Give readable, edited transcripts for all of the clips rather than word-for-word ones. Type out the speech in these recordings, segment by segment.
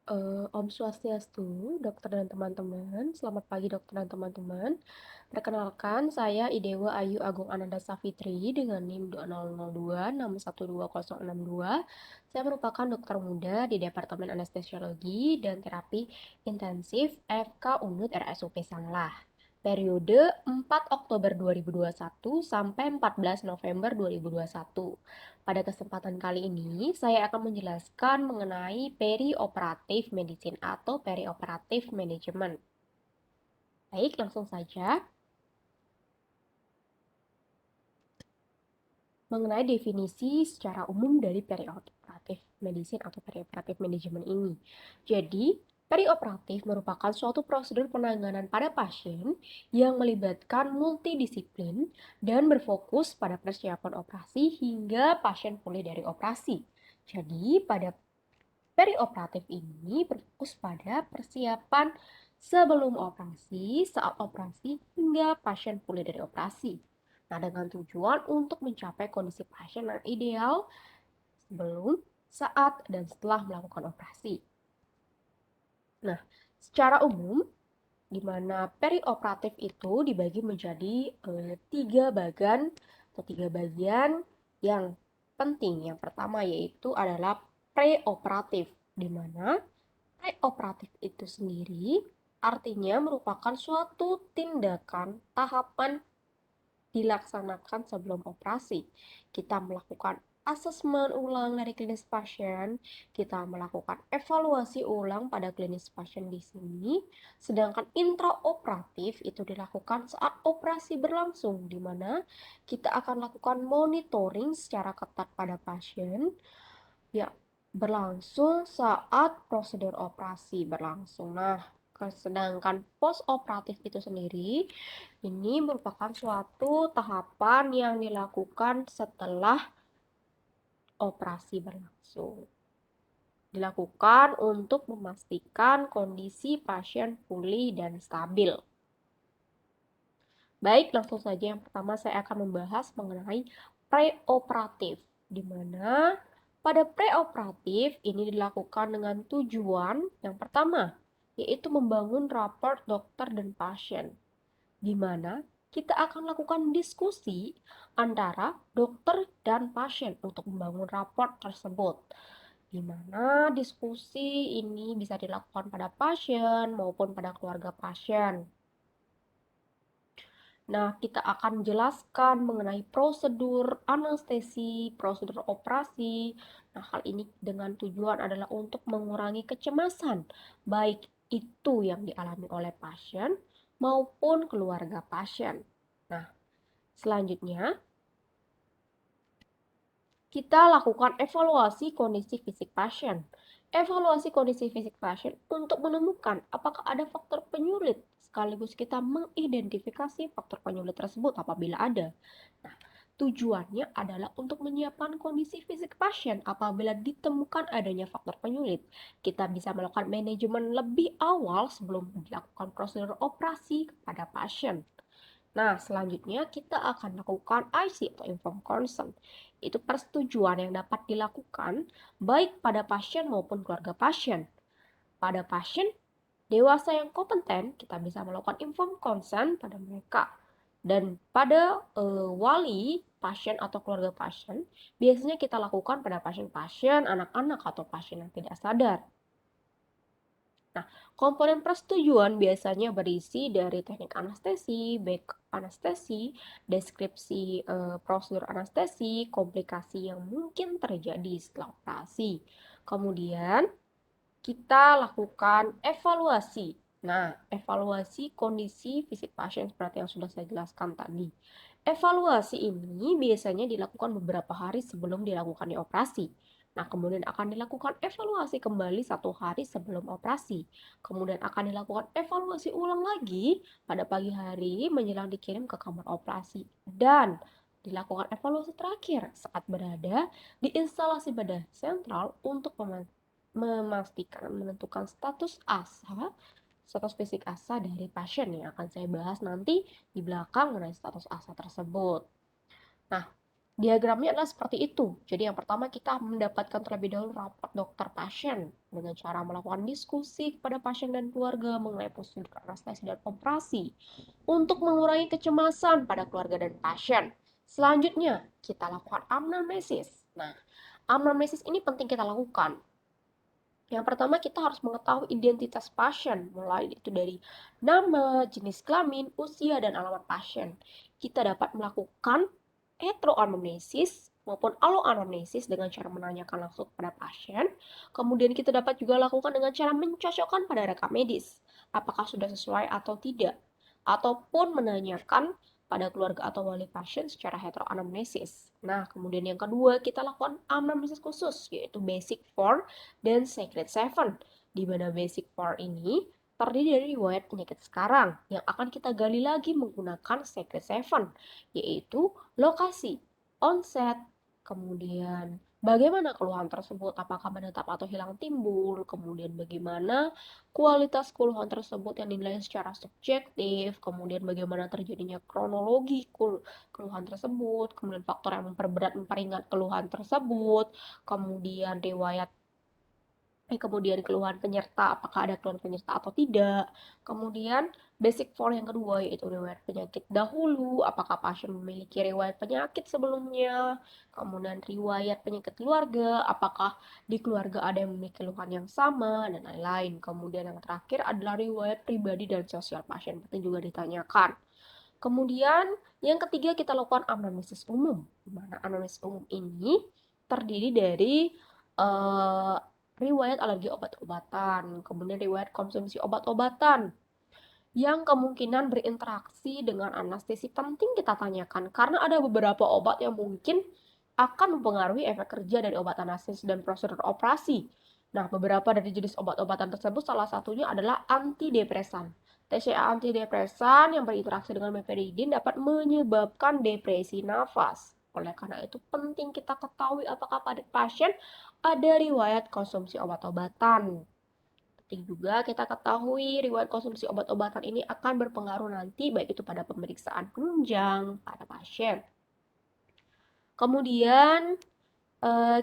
Om Swastiastu, dokter dan teman-teman. Selamat pagi dokter dan teman-teman. Perkenalkan, saya Idewa Ayu Agung Ananda Safitri dengan NIM 2002612062. Saya merupakan dokter muda di Departemen Anestesiologi dan Terapi Intensif FK Unut RSUP Sanglah. Periode 4 Oktober 2021 sampai 14 November 2021. Pada kesempatan kali ini, saya akan menjelaskan mengenai perioperatif medicine atau perioperatif management. Baik, langsung saja. Mengenai definisi secara umum dari perioperatif medicine atau perioperatif management ini. Jadi, perioperatif merupakan suatu prosedur penanganan pada pasien yang melibatkan multidisiplin dan berfokus pada persiapan operasi hingga pasien pulih dari operasi. Jadi, pada perioperatif ini berfokus pada persiapan sebelum operasi, saat operasi, hingga pasien pulih dari operasi. Nah, dengan tujuan untuk mencapai kondisi pasien yang ideal sebelum, saat, dan setelah melakukan operasi. Nah, secara umum, di mana perioperatif itu dibagi menjadi tiga bagian yang penting. Yang pertama yaitu adalah preoperatif, di mana preoperatif itu sendiri artinya merupakan suatu tindakan tahapan dilaksanakan sebelum operasi. Kita melakukan asesmen ulang dari klinis pasien, kita melakukan evaluasi ulang pada klinis pasien di sini, sedangkan intraoperatif itu dilakukan saat operasi berlangsung, di mana kita akan lakukan monitoring secara ketat pada pasien, ya, berlangsung saat prosedur operasi berlangsung. Nah, sedangkan post operatif itu sendiri ini merupakan suatu tahapan yang dilakukan setelah operasi berlangsung. Dilakukan untuk memastikan kondisi pasien pulih dan stabil. Baik, langsung saja yang pertama saya akan membahas mengenai preoperatif, di mana pada preoperatif ini dilakukan dengan tujuan yang pertama, yaitu membangun raport dokter dan pasien, di mana kita akan lakukan diskusi antara dokter dan pasien untuk membangun raport tersebut. Di mana diskusi ini bisa dilakukan pada pasien maupun pada keluarga pasien. Nah, kita akan menjelaskan mengenai prosedur anestesi, prosedur operasi. Nah, hal ini dengan tujuan adalah untuk mengurangi kecemasan, baik itu yang dialami oleh pasien maupun keluarga pasien. Nah, selanjutnya kita lakukan evaluasi kondisi fisik pasien. Evaluasi kondisi fisik pasien untuk menemukan apakah ada faktor penyulit, sekaligus kita mengidentifikasi faktor penyulit tersebut apabila ada. Nah, tujuannya adalah untuk menyiapkan kondisi fisik pasien apabila ditemukan adanya faktor penyulit. Kita bisa melakukan manajemen lebih awal sebelum dilakukan prosedur operasi kepada pasien. Nah, selanjutnya kita akan lakukan IC atau Informed Consent. Itu persetujuan yang dapat dilakukan baik pada pasien maupun keluarga pasien. Pada pasien dewasa yang kompeten, kita bisa melakukan Informed Consent pada mereka. Dan pada wali pasien atau keluarga pasien, biasanya kita lakukan pada pasien-pasien, anak-anak atau pasien yang tidak sadar. Nah, komponen persetujuan biasanya berisi dari teknik anestesi, baik anestesi, deskripsi prosedur anestesi, komplikasi yang mungkin terjadi setelah operasi. Kemudian kita lakukan evaluasi. Nah, evaluasi kondisi fisik pasien seperti yang sudah saya jelaskan tadi. Evaluasi ini biasanya dilakukan beberapa hari sebelum dilakukannya operasi. Nah, kemudian akan dilakukan evaluasi kembali 1 hari sebelum operasi. Kemudian akan dilakukan evaluasi ulang lagi pada pagi hari menjelang dikirim ke kamar operasi. Dan dilakukan evaluasi terakhir saat berada di instalasi bedah sentral untuk memastikan menentukan status asa, status fisik asa dari pasien yang akan saya bahas nanti di belakang mengenai status asa tersebut. Nah, Diagramnya adalah seperti itu. Jadi yang pertama kita mendapatkan terlebih dahulu raport dokter pasien dengan cara melakukan diskusi kepada pasien dan keluarga mengenai prosedur anestesi dan operasi untuk mengurangi kecemasan pada keluarga dan pasien. Selanjutnya, kita lakukan anamnesis. Nah, anamnesis ini penting kita lakukan. Yang pertama kita harus mengetahui identitas pasien, mulai itu dari nama, jenis kelamin, usia, dan alamat pasien. Kita dapat melakukan heteroanamnesis maupun aloanamnesis dengan cara menanyakan langsung kepada pasien. Kemudian kita dapat juga lakukan dengan cara mencocokkan pada rekam medis, apakah sudah sesuai atau tidak. Ataupun menanyakan pada keluarga atau wali pasien secara heteroanamnesis. Nah, kemudian yang kedua, kita lakukan anamnesis khusus, yaitu basic 4 dan Secret Seven, di mana Basic 4 ini terdiri dari riwayat penyakit sekarang yang akan kita gali lagi menggunakan Secret Seven, yaitu lokasi, onset, kemudian bagaimana keluhan tersebut, apakah menetap atau hilang timbul, kemudian bagaimana kualitas keluhan tersebut yang dinilai secara subjektif, kemudian bagaimana terjadinya kronologi keluhan tersebut, kemudian faktor yang memperberat memperingat keluhan tersebut, kemudian kemudian keluhan penyerta, apakah ada keluhan penyerta atau tidak. Kemudian basic for yang kedua yaitu riwayat penyakit dahulu, apakah pasien memiliki riwayat penyakit sebelumnya. Kemudian riwayat penyakit keluarga, apakah di keluarga ada yang memiliki keluhan yang sama dan lain-lain. Kemudian yang terakhir adalah riwayat pribadi dan sosial pasien, penting juga ditanyakan. Kemudian yang ketiga kita lakukan anamnesis umum, di mana anamnesis umum ini terdiri dari eh, riwayat alergi obat-obatan, kemudian riwayat konsumsi obat-obatan yang kemungkinan berinteraksi dengan anestesi penting kita tanyakan karena ada beberapa obat yang mungkin akan mempengaruhi efek kerja dari obat anestesi dan prosedur operasi. Nah, beberapa dari jenis obat-obatan tersebut salah satunya adalah antidepresan. TCA antidepresan yang berinteraksi dengan meperidin dapat menyebabkan depresi nafas. Oleh karena itu penting kita ketahui apakah pada pasien ada riwayat konsumsi obat-obatan. Penting juga kita ketahui riwayat konsumsi obat-obatan ini akan berpengaruh nanti baik itu pada pemeriksaan penunjang pada pasien. Kemudian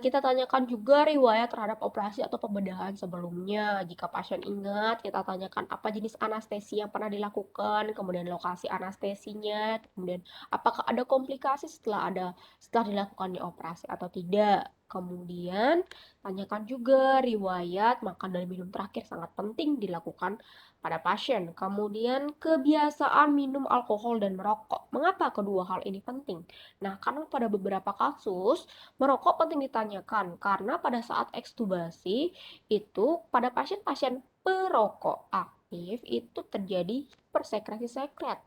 kita tanyakan juga riwayat terhadap operasi atau pembedahan sebelumnya. Jika pasien ingat, kita tanyakan apa jenis anestesi yang pernah dilakukan, kemudian lokasi anestesinya, kemudian apakah ada komplikasi setelah dilakukannya operasi atau tidak. Kemudian tanyakan juga riwayat makan dan minum terakhir sangat penting dilakukan pada pasien. Kemudian kebiasaan minum alkohol dan merokok. Mengapa kedua hal ini penting? Nah, karena pada beberapa kasus merokok penting ditanyakan karena pada saat ekstubasi itu pada pasien-pasien perokok aktif itu terjadi persekresi sekret.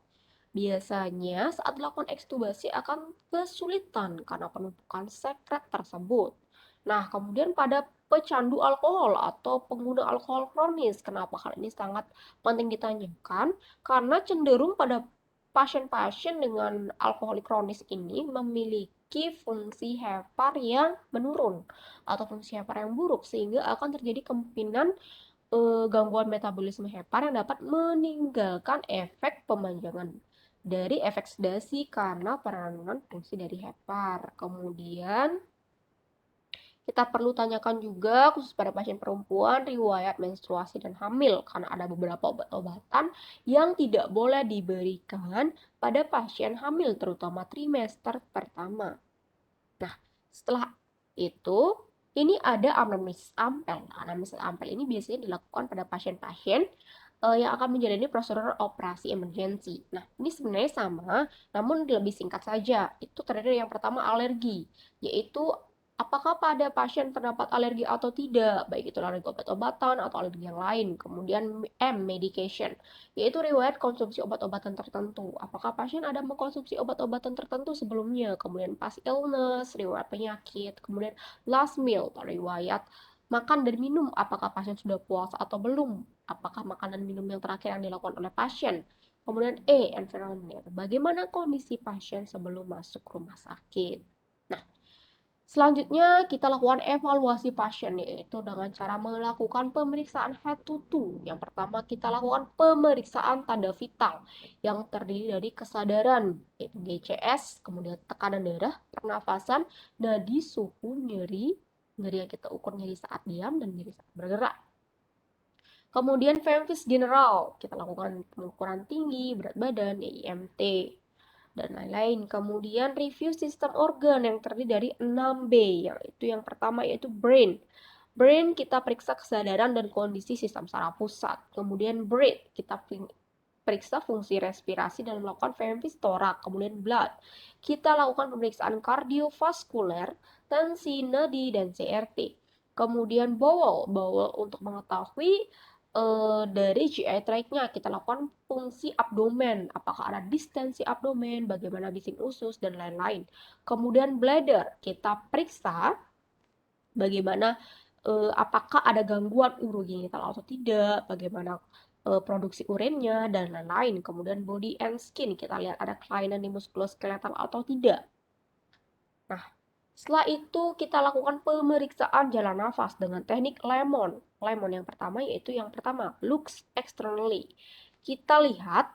Biasanya saat dilakukan ekstubasi akan kesulitan karena penumpukan sekret tersebut. Nah, kemudian pada pecandu alkohol atau pengguna alkohol kronis, kenapa hal ini sangat penting ditanyakan? Karena cenderung pada pasien-pasien dengan alkoholik kronis ini memiliki fungsi hepar yang menurun atau fungsi hepar yang buruk sehingga akan terjadi kemungkinan gangguan metabolisme hepar yang dapat meninggalkan efek pemanjangan dari efek sedasi karena penurunan fungsi dari hepar. Kemudian kita perlu tanyakan juga khusus pada pasien perempuan riwayat menstruasi dan hamil karena ada beberapa obat-obatan yang tidak boleh diberikan pada pasien hamil terutama trimester pertama. Nah, setelah itu ini ada anamnesis ampel. Anamnesis ampel ini biasanya dilakukan pada pasien-pasien yang akan menjalani prosedur operasi emergensi. Nah, ini sebenarnya sama, namun lebih singkat saja. Itu terdiri dari yang pertama alergi, yaitu apakah pada pasien terdapat alergi atau tidak, baik itu alergi obat-obatan atau alergi yang lain. Kemudian medication, yaitu riwayat konsumsi obat-obatan tertentu. Apakah pasien ada mengkonsumsi obat-obatan tertentu sebelumnya, kemudian past illness, riwayat penyakit, kemudian last meal, riwayat makan dan minum, apakah pasien sudah puasa atau belum, apakah makan dan minum yang terakhir yang dilakukan oleh pasien. Kemudian environment, bagaimana kondisi pasien sebelum masuk rumah sakit. Nah, Selanjutnya, kita lakukan evaluasi pasien, yaitu dengan cara melakukan pemeriksaan head to toe. Yang pertama, kita lakukan pemeriksaan tanda vital yang terdiri dari kesadaran, yaitu GCS, kemudian tekanan darah, pernafasan, nadi, suhu, nyeri, nyeri yang kita ukur nyeri saat diam dan nyeri saat bergerak. Kemudian Fenvis General, kita lakukan pengukuran tinggi, berat badan, IMT, dan lain-lain. Kemudian review sistem organ yang terdiri dari 6B, yaitu yang pertama yaitu brain. Brain kita periksa kesadaran dan kondisi sistem saraf pusat. Kemudian breath, kita periksa fungsi respirasi dan melakukan Fenvis torak. Kemudian blood, kita lakukan pemeriksaan kardiovaskuler, tensi, nadi, dan CRT. Kemudian bowel untuk mengetahui dari GI tract-nya kita lakukan fungsi abdomen, apakah ada distensi abdomen, bagaimana bising usus, dan lain-lain. Kemudian bladder, kita periksa bagaimana apakah ada gangguan urogenital atau tidak, bagaimana produksi urinnya, dan lain-lain. Kemudian body and skin, kita lihat ada kelainan di muskuloskeletal atau tidak. Nah, setelah itu kita lakukan pemeriksaan jalan nafas dengan teknik Lemon. Lemon yang pertama yaitu yang pertama, looks externally. Kita lihat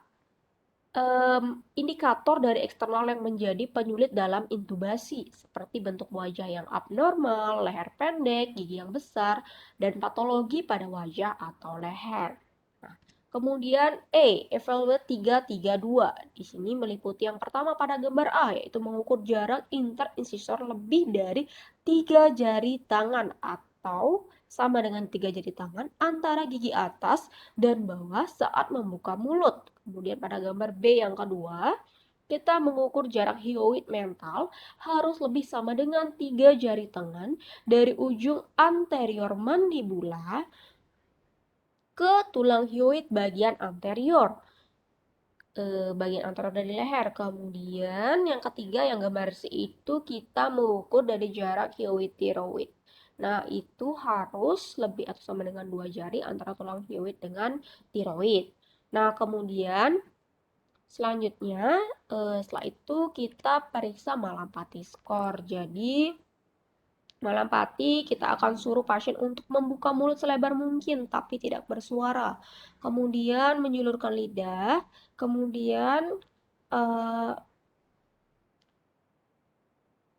indikator dari eksternal yang menjadi penyulit dalam intubasi, seperti bentuk wajah yang abnormal, leher pendek, gigi yang besar, dan patologi pada wajah atau leher. Nah, kemudian evaluate 332. Di sini meliputi yang pertama pada gambar A, yaitu mengukur jarak interincisor lebih dari 3 jari tangan atau sama dengan 3 jari tangan antara gigi atas dan bawah saat membuka mulut. Kemudian pada gambar B yang kedua, kita mengukur jarak hyoid mental harus lebih sama dengan 3 jari tangan dari ujung anterior mandibula ke tulang hyoid bagian anterior. Bagian anterior dari leher. Kemudian yang ketiga yang gambar C itu kita mengukur dari jarak hyoid tiroid. Nah, itu harus lebih atau sama dengan 2 jari antara tulang hyoid dengan tiroid. Nah, kemudian selanjutnya setelah itu kita periksa Malampati score. Jadi Malampati kita akan suruh pasien untuk membuka mulut selebar mungkin tapi tidak bersuara. Kemudian menjulurkan lidah, kemudian eh,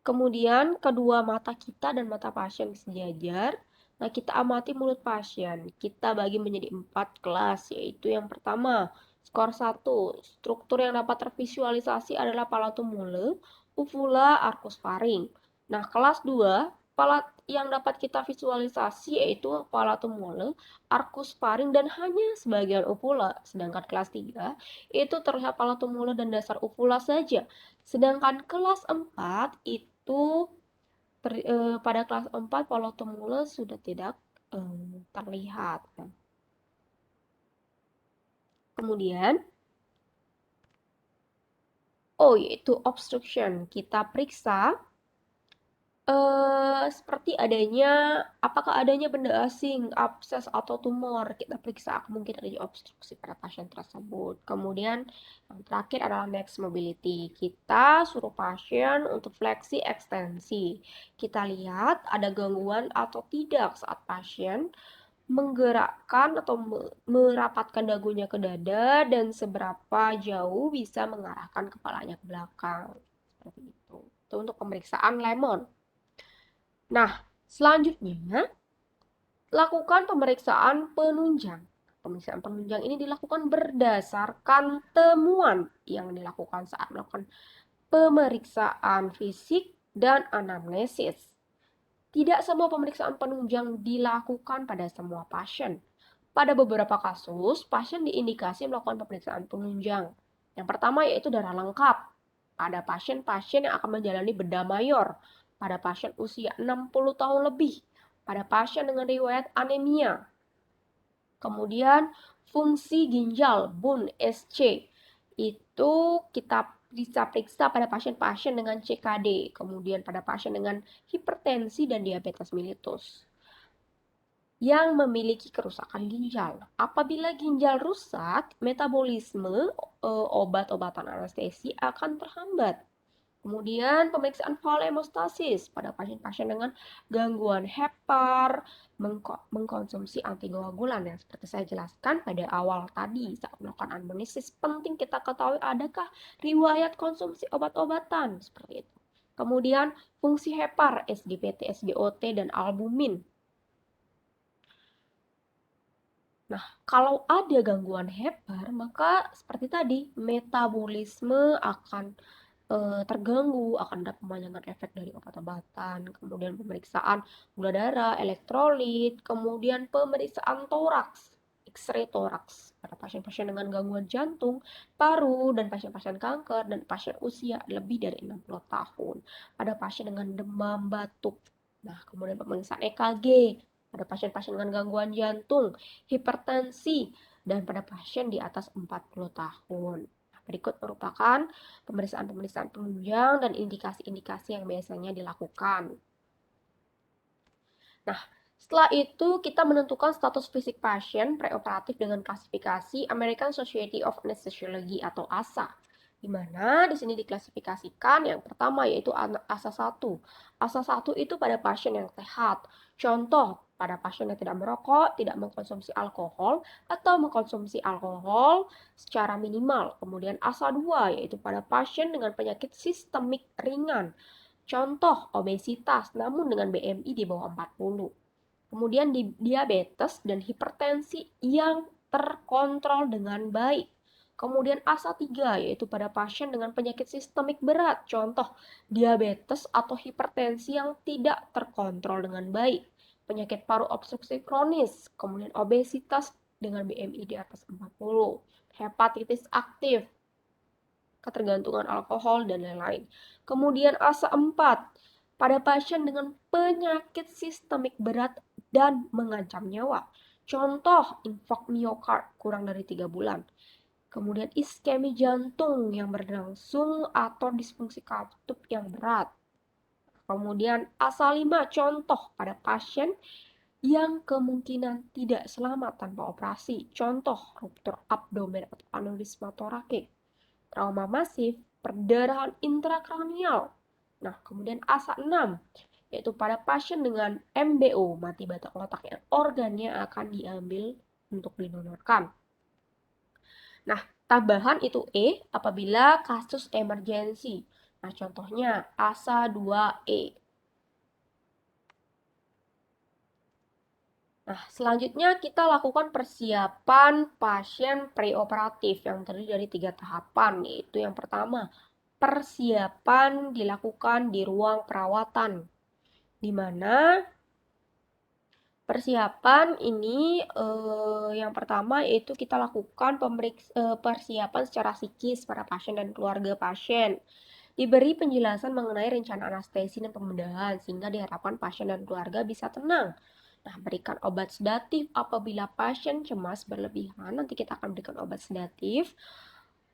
kemudian kedua mata kita dan mata pasien sejajar. Nah, kita amati mulut pasien. Kita bagi menjadi 4 kelas, yaitu yang pertama, skor 1. Struktur yang dapat tervisualisasi adalah palatum mole, uvula, arcus faring. Nah, kelas 2, yang dapat kita visualisasi yaitu palatum mole, arcus faring, dan hanya sebagian uvula. Sedangkan kelas 3, itu terlihat palatum mole dan dasar uvula saja. Sedangkan kelas 4 itu pada kelas 4 palatumulus sudah tidak terlihat. Kemudian yaitu obstruction. Kita periksa seperti apakah adanya benda asing, abses atau tumor. Kita periksa mungkin adanya obstruksi pada pasien tersebut. Kemudian yang terakhir adalah max mobility. Kita suruh pasien untuk fleksi ekstensi. Kita lihat ada gangguan atau tidak saat pasien menggerakkan atau merapatkan dagunya ke dada dan seberapa jauh bisa mengarahkan kepalanya ke belakang. Seperti itu. Itu untuk pemeriksaan Lemon. Nah, selanjutnya lakukan pemeriksaan penunjang. Pemeriksaan penunjang ini dilakukan berdasarkan temuan yang dilakukan saat melakukan pemeriksaan fisik dan anamnesis. Tidak semua pemeriksaan penunjang dilakukan pada semua pasien. Pada beberapa kasus, pasien diindikasi melakukan pemeriksaan penunjang. Yang pertama yaitu darah lengkap. Pada pasien-pasien yang akan menjalani bedah mayor. Pada pasien usia 60 tahun lebih. Pada pasien dengan riwayat anemia. Kemudian fungsi ginjal, BUN, SC. Itu kita bisa periksa pada pasien-pasien dengan CKD. Kemudian pada pasien dengan hipertensi dan diabetes mellitus yang memiliki kerusakan ginjal. Apabila ginjal rusak, metabolisme obat-obatan anestesi akan terhambat. Kemudian pemeriksaan fal hemostasis pada pasien-pasien dengan gangguan hepar, mengkonsumsi antikoagulan yang seperti saya jelaskan pada awal tadi saat melakukan anamnesis. Penting kita ketahui adakah riwayat konsumsi obat-obatan seperti itu. Kemudian fungsi hepar, SGPT, SGOT, dan albumin. Nah, kalau ada gangguan hepar, maka seperti tadi, metabolisme akan terganggu, akan ada pemanjangan efek dari obat-obatan, kemudian pemeriksaan gula darah, elektrolit, kemudian pemeriksaan toraks, X-ray toraks pada pasien-pasien dengan gangguan jantung, paru, dan pasien-pasien kanker, dan pasien usia lebih dari 60 tahun, pada pasien dengan demam, batuk. Nah, kemudian pemeriksaan EKG pada pasien-pasien dengan gangguan jantung, hipertensi, dan pada pasien di atas 40 tahun. Berikut merupakan pemeriksaan-pemeriksaan penunjang dan indikasi-indikasi yang biasanya dilakukan. Nah, setelah itu kita menentukan status fisik pasien preoperatif dengan klasifikasi American Society of Anesthesiology atau ASA. Di mana di sini diklasifikasikan yang pertama yaitu ASA 1. ASA 1 itu pada pasien yang sehat. Contoh, pada pasien yang tidak merokok, tidak mengkonsumsi alkohol, atau mengkonsumsi alkohol secara minimal. Kemudian ASA 2 yaitu pada pasien dengan penyakit sistemik ringan. Contoh, obesitas namun dengan BMI di bawah 40. Kemudian diabetes dan hipertensi yang terkontrol dengan baik. Kemudian ASA 3 yaitu pada pasien dengan penyakit sistemik berat. Contoh, diabetes atau hipertensi yang tidak terkontrol dengan baik. Penyakit paru obstruksi kronis, kemudian obesitas dengan BMI di atas 40. Hepatitis aktif, ketergantungan alkohol, dan lain-lain. Kemudian ASA 4 pada pasien dengan penyakit sistemik berat dan mengancam nyawa. Contoh, infark miokard kurang dari 3 bulan. Kemudian iskemi jantung yang berlangsung atau disfungsi katup yang berat. Kemudian ASA 5 contoh pada pasien yang kemungkinan tidak selamat tanpa operasi. Contoh, ruptur abdomen atau aneurisma torakik, trauma masif, perdarahan intrakranial. Nah, kemudian ASA 6 yaitu pada pasien dengan MBO, mati batang otak yang organnya akan diambil untuk didonorkan. Nah, tambahan itu apabila kasus emergensi. Nah, contohnya ASA 2E. Nah, selanjutnya kita lakukan persiapan pasien preoperatif yang terdiri dari 3 tahapan, yaitu yang pertama, persiapan dilakukan di ruang perawatan, di mana persiapan ini yang pertama yaitu kita lakukan persiapan secara psikis pada pasien dan keluarga pasien. Diberi penjelasan mengenai rencana anestesi dan pembedahan sehingga diharapkan pasien dan keluarga bisa tenang. Nah, berikan obat sedatif apabila pasien cemas berlebihan, nanti kita akan berikan obat sedatif.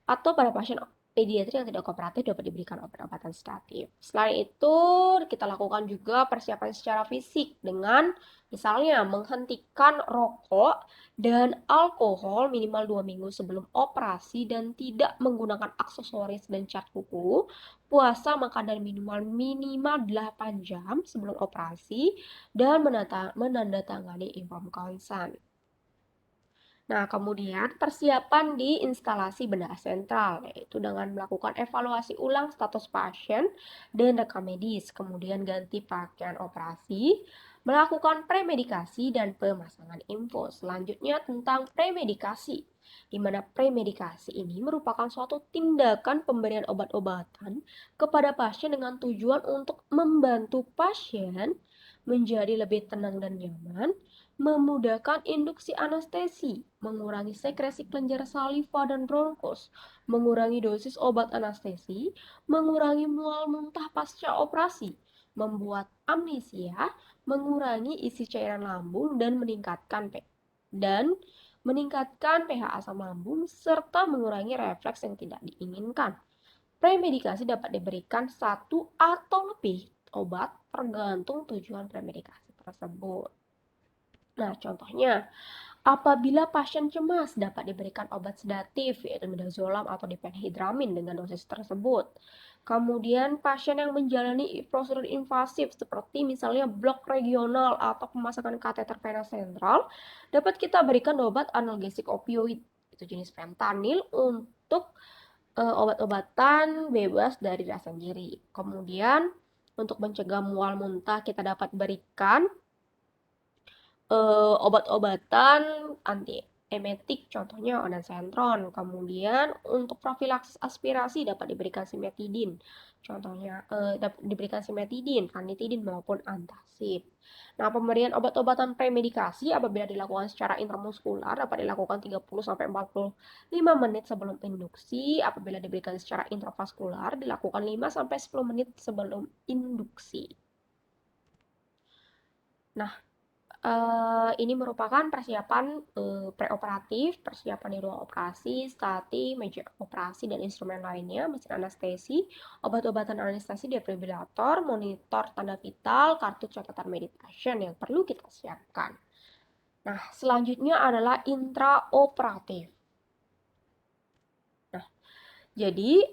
Atau pada pasien pediatri yang tidak kooperatif dapat diberikan obat-obatan sedatif. Selain itu, kita lakukan juga persiapan secara fisik dengan misalnya menghentikan rokok dan alkohol minimal 2 minggu sebelum operasi dan tidak menggunakan aksesoris dan cat kuku, puasa makan dan minimal 8 jam sebelum operasi, dan menandatangani inform consent. Nah, kemudian persiapan di instalasi bedah sentral, yaitu dengan melakukan evaluasi ulang status pasien dan rekam medis, kemudian ganti pakaian operasi, melakukan premedikasi dan pemasangan info. Selanjutnya tentang premedikasi, di mana premedikasi ini merupakan suatu tindakan pemberian obat-obatan kepada pasien dengan tujuan untuk membantu pasien menjadi lebih tenang dan nyaman, memudahkan induksi anestesi, mengurangi sekresi kelenjar saliva dan bronkos, mengurangi dosis obat anestesi, mengurangi mual muntah pasca operasi, membuat amnesia, mengurangi isi cairan lambung dan meningkatkan pH asam lambung serta mengurangi refleks yang tidak diinginkan. Premedikasi dapat diberikan 1 atau lebih obat tergantung tujuan premedikasi tersebut. Nah, contohnya, apabila pasien cemas dapat diberikan obat sedatif yaitu midazolam atau diphenhydramin dengan dosis tersebut. Kemudian pasien yang menjalani prosedur invasif seperti misalnya blok regional atau pemasangan kateter vena sentral dapat kita berikan obat analgesik opioid itu jenis fentanyl untuk obat-obatan bebas dari rasa nyeri. Kemudian untuk mencegah mual muntah kita dapat berikan obat-obatan antiemetik contohnya ondansetron. Kemudian untuk profilaksis aspirasi dapat diberikan simetidin. Contohnya dapat diberikan simetidin, ranitidin maupun antacid. Nah, pemberian obat-obatan premedikasi apabila dilakukan secara intramuskular dapat dilakukan 30 sampai 45 menit sebelum induksi. Apabila diberikan secara intravaskular dilakukan 5 sampai 10 menit sebelum induksi. Nah, ini merupakan persiapan preoperatif, persiapan di ruang operasi, stati, meja operasi, dan instrumen lainnya, mesin anestesi, obat-obatan anestesi, defibrilator, monitor tanda vital, kartu catatan medis pasien yang perlu kita siapkan. Nah, selanjutnya adalah intraoperatif. Nah, jadi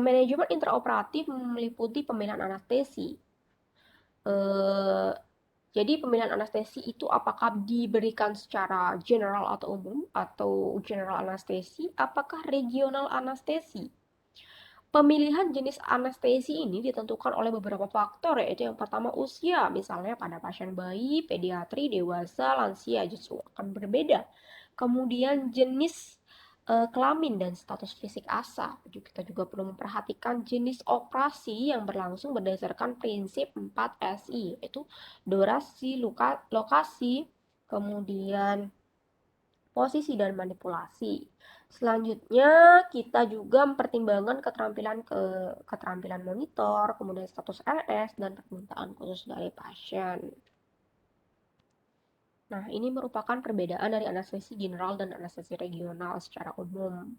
manajemen intraoperatif meliputi pembinaan anestesi. Jadi pemilihan anestesi itu apakah diberikan secara general atau umum atau general anestesi, apakah regional anestesi? Pemilihan jenis anestesi ini ditentukan oleh beberapa faktor, yaitu yang pertama usia, misalnya pada pasien bayi, pediatri, dewasa, lansia justru akan berbeda. Kemudian jenis kelamin dan status fisik asa. Kita juga perlu memperhatikan jenis operasi yang berlangsung berdasarkan prinsip 4SI, yaitu durasi, lokasi, kemudian posisi dan manipulasi. Selanjutnya, kita juga mempertimbangkan keterampilan monitor, kemudian status LS, dan permintaan khusus dari pasien. Nah, ini merupakan perbedaan dari anestesi general dan anestesi regional secara umum.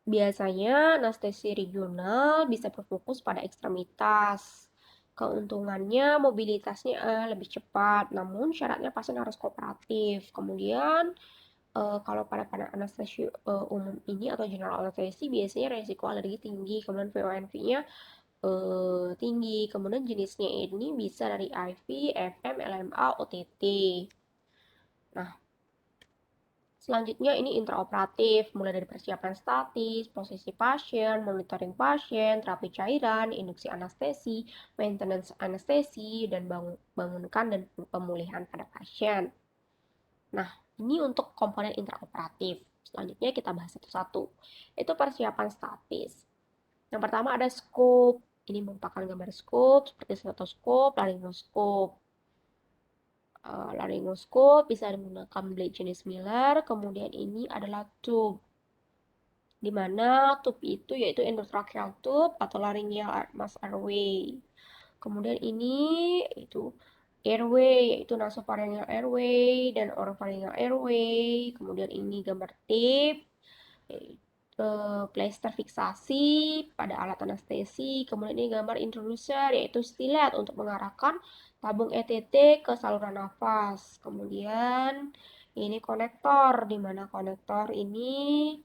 Biasanya anestesi regional bisa berfokus pada ekstremitas. Keuntungannya mobilitasnya lebih cepat, namun syaratnya pasien harus kooperatif. Kemudian kalau pada anestesi umum ini atau general anestesi biasanya resiko alergi tinggi, kemudian VONV-nya tinggi, kemudian jenisnya ini bisa dari IV, FM, LMA, OTT. Nah, selanjutnya ini intraoperatif, mulai dari persiapan statis, posisi pasien, monitoring pasien, terapi cairan, induksi anestesi, maintenance anestesi, dan bangunkan dan pemulihan pada pasien. Nah, ini untuk komponen intraoperatif. Selanjutnya kita bahas satu-satu. Itu persiapan statis. Yang pertama ada scope. Ini merupakan gambar scope seperti stetoskop, laryngoskop. Laryngoskop bisa menggunakan blade jenis Miller. Kemudian ini adalah tube. Di mana tube itu yaitu endotracheal tube atau laryngeal mass airway. Kemudian ini itu airway yaitu nasopharyngeal airway dan oropharyngeal airway. Kemudian ini gambar tip, plaister fiksasi pada alat anestesi. Kemudian ini gambar introducer yaitu stilet untuk mengarahkan tabung ETT ke saluran nafas. Kemudian ini konektor, di mana konektor ini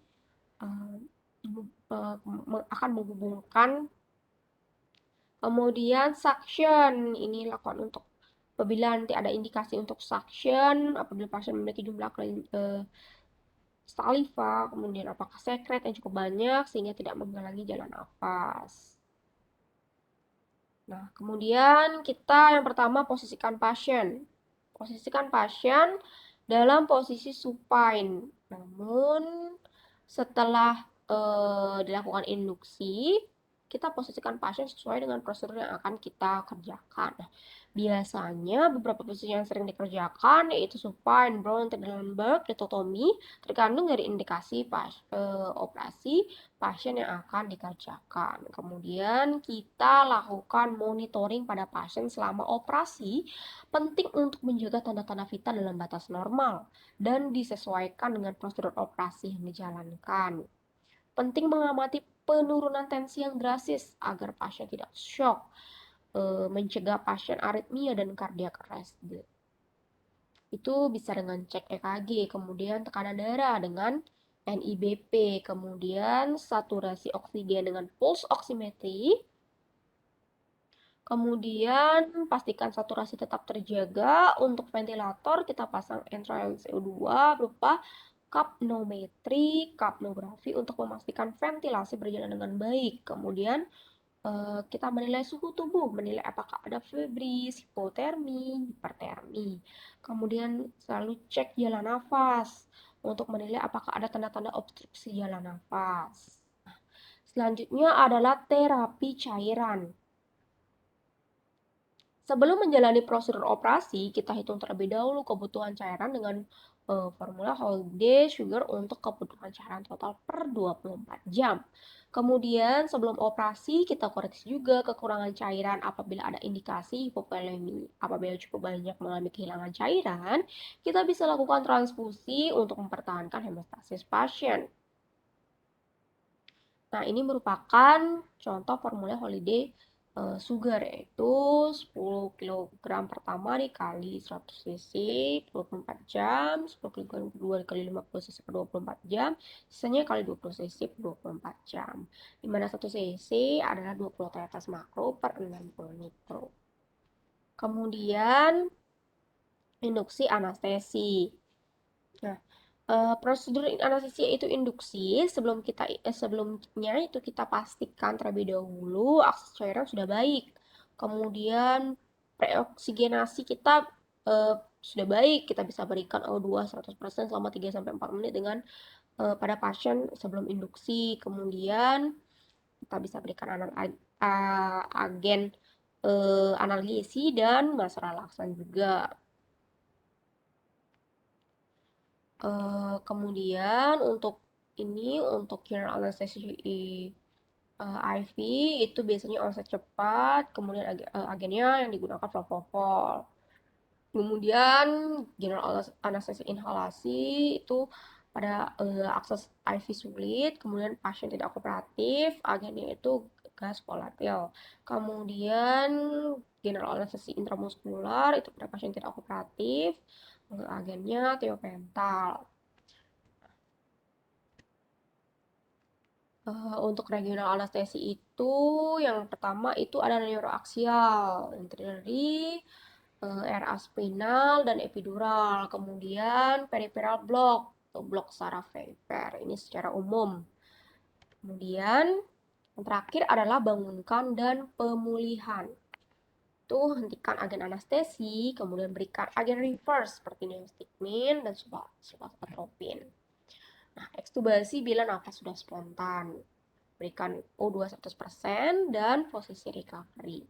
akan menghubungkan. Kemudian suction, ini lakukan untuk apabila nanti ada indikasi untuk suction, apabila pasien memiliki jumlah saliva, kemudian apakah sekret yang cukup banyak sehingga tidak menghalangi jalan nafas. Nah, kemudian kita yang pertama posisikan pasien. Posisikan pasien dalam posisi supine. Namun setelah dilakukan induksi, kita posisikan pasien sesuai dengan prosedur yang akan kita kerjakan. Nah, biasanya beberapa posisi yang sering dikerjakan yaitu supine, Brown, Trendelenburg, litotomi, tergantung dari indikasi operasi pasien yang akan dikerjakan. Kemudian kita lakukan monitoring pada pasien selama operasi, penting untuk menjaga tanda-tanda vital dalam batas normal dan disesuaikan dengan prosedur operasi yang dijalankan. Penting mengamati penurunan tensi yang drastis agar pasien tidak shock, mencegah pasien aritmia dan cardiac arrest. Itu bisa dengan cek EKG, kemudian tekanan darah dengan NIBP, kemudian saturasi oksigen dengan pulse oximetry. Kemudian pastikan saturasi tetap terjaga. Untuk ventilator kita pasang entrail CO2 berupa kapnometri, kapnografi untuk memastikan ventilasi berjalan dengan baik. Kemudian kita menilai suhu tubuh, menilai apakah ada febris, hipotermi, hipertermi. Kemudian selalu cek jalan nafas untuk menilai apakah ada tanda-tanda obstruksi jalan nafas. Selanjutnya adalah terapi cairan. Sebelum menjalani prosedur operasi, kita hitung terlebih dahulu kebutuhan cairan dengan formula Holiday Sugar untuk kebutuhan cairan total per 24 jam. Kemudian sebelum operasi kita koreksi juga kekurangan cairan apabila ada indikasi hipovolemi. Apabila cukup banyak mengalami kehilangan cairan, kita bisa lakukan transfusi untuk mempertahankan hemostasis pasien. Nah, ini merupakan contoh formula Holiday Sugar, yaitu 10 kg pertama dikali 100 cc 24 jam, 10 kg kedua dikali 50 cc per 24 jam, sisanya kali 20 cc per 24 jam. Dimana 1 cc adalah 20 tetes makro per 60 mikro. Kemudian induksi anestesi. Nah, prosedur anestesi itu induksi. Sebelumnya itu kita pastikan terlebih dahulu akses cairan sudah baik. Kemudian preoksigenasi kita sudah baik. Kita bisa berikan O2 100% selama 3-4 menit dengan pada pasien sebelum induksi. Kemudian kita bisa berikan agen analgesi dan masa relaksan juga. Kemudian untuk general anesthesia IV itu biasanya onset cepat, kemudian agennya yang digunakan propofol. Kemudian general anesthesia inhalasi itu pada akses IV sulit, kemudian pasien tidak kooperatif, agennya itu gas volatil. Kemudian general anesthesia intramuskular itu pada pasien tidak kooperatif, agennya tiopental. Untuk regional anestesi itu yang pertama itu ada neuroaksial, yang terdiri dari RA spinal dan epidural, kemudian peripheral block atau blok saraf perifer, ini secara umum. Kemudian yang terakhir adalah bangunkan dan pemulihan. Itu hentikan agen anestesi, kemudian berikan agen reverse seperti neostigmin dan subatropin. Nah, ekstubasi bila nafas sudah spontan. Berikan O2 100% dan posisi recovery.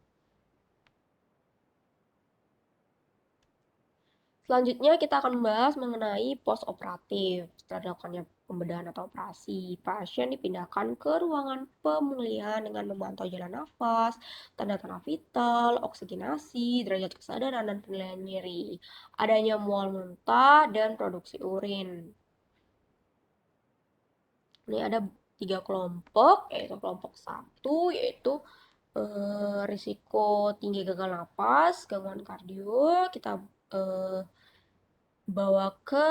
Selanjutnya kita akan membahas mengenai post operatif. Setelah dilakukannya pembedahan atau operasi, pasien dipindahkan ke ruangan pemulihan dengan memantau jalan nafas, tanda-tanda vital, oksigenasi, derajat kesadaran, dan penilaian nyeri. Adanya mual muntah dan produksi urin. Ini ada 3 kelompok, yaitu kelompok 1 yaitu risiko tinggi gagal napas, gangguan kardio, kita bawa ke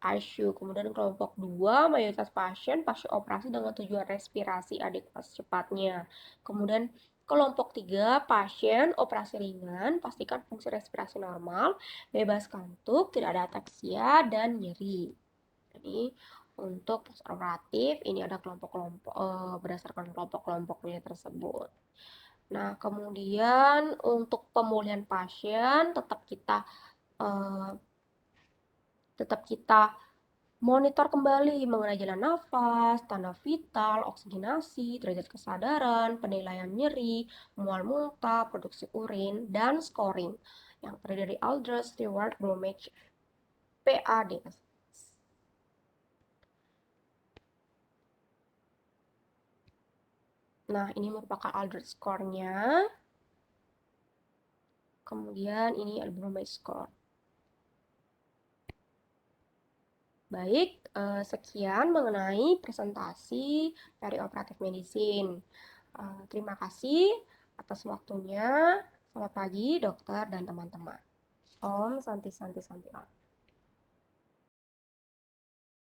ICU. Kemudian kelompok 2 mayoritas pasien pasca operasi dengan tujuan respirasi adekuat secepatnya. Kemudian kelompok 3 pasien operasi ringan, pastikan fungsi respirasi normal, bebas kantuk, tidak ada ataksia dan nyeri. Jadi untuk postoperatif ini ada kelompok-kelompok berdasarkan kelompok-kelompoknya tersebut. Nah, kemudian untuk pemulihan pasien tetap kita monitor kembali mengenai jalan nafas, tanda vital, oksigenasi, derajat kesadaran, penilaian nyeri, mual muntah, produksi urin, dan scoring yang terdiri dari Aldrich, Stewart, Bromwich, PADS. Nah, ini merupakan Aldrich score-nya. Kemudian ini ada Bromwich score. Baik, sekian mengenai presentasi perioperatif medicine. Terima kasih atas waktunya. Selamat pagi, dokter dan teman-teman. Om Santi Santi Santi Om.